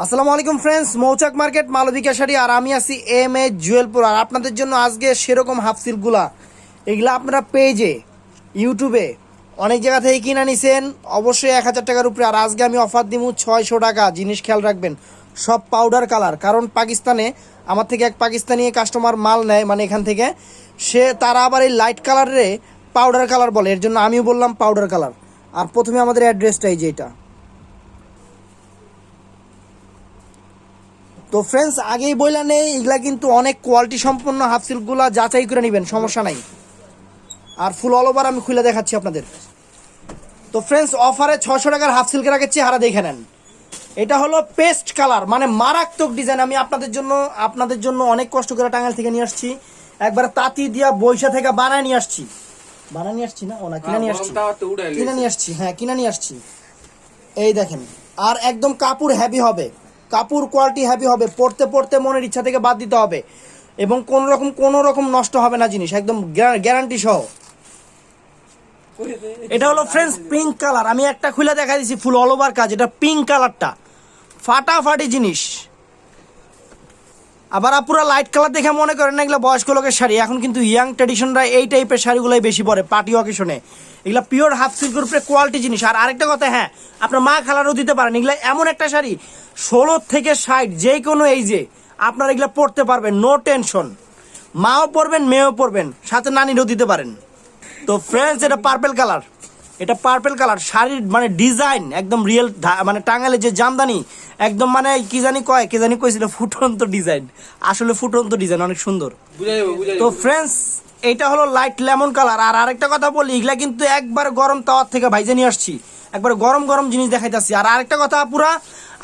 আসসালামু আলাইকুম ফ্রেন্ডস, মৌচাক মার্কেট মালবিকা শাড়ি আর আমি আছি এম এ জুয়েলপুর। আর আপনাদের জন্য আজকে সেরকম হাফ সিল্কগুলা এগুলা আপনারা পেজে ইউটিউবে অনেক জায়গা থেকে কিনা নিছেন, অবশ্যই 1000 টাকার উপরে। আর আজকে আমি অফার দিব 600 টাকা। জিনিস খেয়াল রাখবেন, সব পাউডার কালার, কারণ পাকিস্তানে আমার থেকে এক পাকিস্তানি কাস্টমার মাল নেয়, মানে এখান থেকে তারা আবার এই লাইট কালারে পাউডার কালার বলে, এর জন্য আমিও বললাম পাউডার কালার। আর প্রথমে আমাদের অ্যাড্রেসটা এই যে এটা। তো ফ্রেন্ডস, আগেই বইলা নেই, এগুলা কিন্তু অনেক কোয়ালিটি সম্পন্ন হাফ সিল্কগুলা যাচাই করে নেবেন, সমস্যা নাই। আর ফুল অল ওভার আমি খুলে দেখাচ্ছি আপনাদের। তো ফ্রেন্ডস, অফারে 600 টাকার হাফ সিল্কের আগে চেহারা দেখে নেন। এটা হলো পেস্ট কালার, মানে মারাত্মক ডিজাইন। আমি আপনাদের জন্য অনেক কষ্ট করে টাঙ্গাইল থেকে নিয়ে আসছি, একবারে তাঁতি দিয়া বৈশা থেকে বানায় নিয়ে আসছি না, ও না, কিনে নিয়ে আসছি। এই দেখেন, আর একদম কাপড় হেভি হবে, কাপড় কোয়ালিটি হেভি হবে, পড়তে পড়তে মনের ইচ্ছা থেকে বাদ দিতে হবে, এবং কোনো রকম নষ্ট হবে না জিনিস, একদম গ্যারান্টি সহ। এটা হলো ফ্রেন্ডস পিঙ্ক কালার, আমি একটা খুলে দেখা দিচ্ছি, ফুল অল ওভার কাজ। এটা পিঙ্ক কালারটা ফাটাফাটি জিনিস। আবার পুরো লাইট কালার দেখে মনে করেন না এগুলো বয়স্ক লোকের শাড়ি। এখন কিন্তু ইয়াং ট্রেডিশনরা এই টাইপের শাড়িগুলোই বেশি পরে পার্টি অকেশনে। এগুলো পিওর হাফ সিল্কের উপরে কোয়ালিটি জিনিস। আর আরেকটা কথা, হ্যাঁ, আপনার মা খালারও দিতে পারেন। এগুলো এমন একটা শাড়ি 16 থেকে 60 যে কোনো এইজে আপনারা এগুলো পরতে পারবেন, নো টেনশন। মাও পরবেন, মেয়েও পরবেন, সাথে নানিরও দিতে পারেন। তো ফ্রেন্ডস, এটা পার্পেল কালার, শাড়ির মানে ডিজাইন একদম রিয়েল, মানে টাঙ্গাইলে যে জামদানি একদম, মানে কি জানি কইছিল ফুটন্ত ডিজাইন, আসলে ফুটন্ত ডিজাইন, অনেক সুন্দর। তো ফ্রেন্ডস, এটা হলো লাইট লেমন কালার। আর আরেকটা কথা বলি, এগুলা কিন্তু একবার গরম তাওয়ার থেকে ভাইজে নিয়ে আসছি, একবার গরম জিনিস দেখাইতেছি। আর আরেকটা কথা, পুরা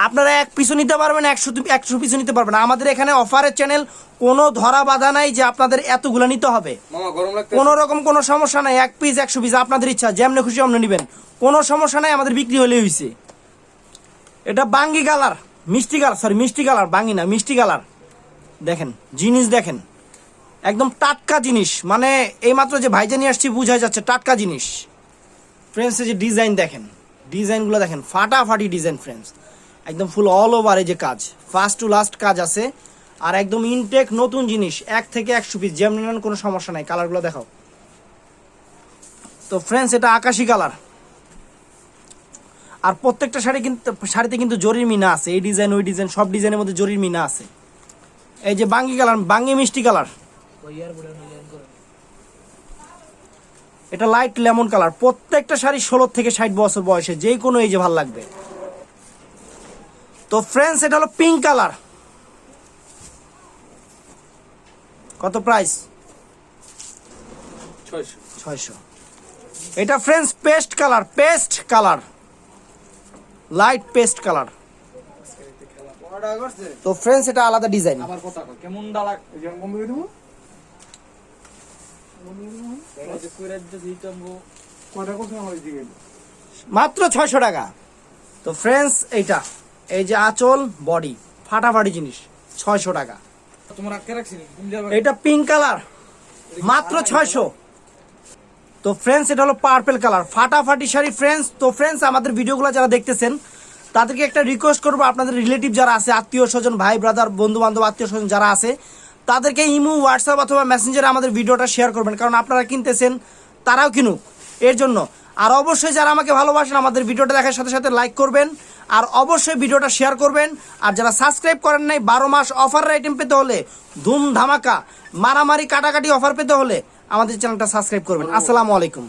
আপনারা 1 পিসও নিতে পারবেন, 100 পিসও নিতে পারবেন। আমাদের এখানে অফারের চ্যানেল, কোনো ধরা বাধা নাই যে আপনাদের এতগুলো নিতে হবে, কোনো রকম কোনো সমস্যা নাই। 1 পিস 100 পিস আপনাদের ইচ্ছা, যেমনি খুশি অমনি নেবেন, কোনো সমস্যা নাই, আমাদের বিক্রি হলেই হয়েছে। এটা বাঙ্গি কালার, মিষ্টি কালার, বাঙ্গি না, মিষ্টি কালার। দেখেন জিনিস, দেখেন একদম টাটকা জিনিস, মানে এইমাত্র যে ভাইজে নিয়ে আসছি বুঝা যাচ্ছে টাটকা জিনিস। ফ্রেন্ডস, এই যে ডিজাইন দেখেন, ডিজাইনগুলো দেখেন, ফাটাফাটি ডিজাইন ফ্রেন্ডস, একদম ফুল অল ওভার এই যে কাজ, ফার্স্ট টু লাস্ট কাজ আছে। আর একদম ইনটেক নতুন জিনিস, 1 থেকে 100 পিস যেমন নেন, কোনো সমস্যা নাই। কালারগুলো দেখাও। তো ফ্রেন্ডস, এটা আকাশি কালার। আর প্রত্যেকটা শাড়িতে কিন্তু জরির মিনা আছে, এই ডিজাইন ওই ডিজাইন সব ডিজাইনের মধ্যে জরির মিনা আছে। এই যে বাঙ্গি কালার, বাঙ্গি মিষ্টি কালার, এটা লাইট লেমন কালার। প্রত্যেকটা শাড়ি 16 থেকে 60 বছর বয়সে যে কোনো এই যে ভালো লাগবে। তো ফ্রেন্ডস, এটা হলো পিঙ্ক কালার। কত প্রাইস? 600। এটা friends paste colour, light paste colour. তো ফ্রেন্ডস, এটা আলাদা ডিজাইন। মাত্র 600 টাকা। তো ফ্রেন্ডস, এইটা এই যে আঁচল বডি ফাটাফাটি জিনিস, 600 টাকা। এটা পিঙ্ক কালার, মাত্র 600। তো ফ্রেন্ডস, এটা হলো পার্পল কালার, ফাটাফাটি শাড়ি ফ্রেন্ডস। তো ফ্রেন্ডস, আমাদের ভিডিওগুলো যারা দেখতেছেন তাদেরকে একটা রিকোয়েস্ট করবো, আপনাদের রিলেটিভ যারা আছে, আত্মীয় স্বজন, ভাই ব্রাদার, বন্ধু বান্ধব, আত্মীয় স্বজন যারা আছে, তাদেরকে ইমো, হোয়াটসঅ্যাপ অথবা মেসেঞ্জারে আমাদের ভিডিওটা শেয়ার করবেন, কারণ আপনারা কিনতেছেন, তারাও কিনুক, এর জন্য। আর অবশ্যই যারা আমাকে ভালোবাসেন, আমাদের ভিডিওটা দেখার সাথে সাথে লাইক করবেন, আর অবশ্যই ভিডিওটা শেয়ার করবেন। আর যারা সাবস্ক্রাইব করেন নাই, 12 মাস অফারের আইটেম পেতে হলে, ধুম ধামাকা মারামারি কাটাকাটি অফার পেতে হলে আমাদের চ্যানেলটা সাবস্ক্রাইব করবেন। আসসালামু আলাইকুম।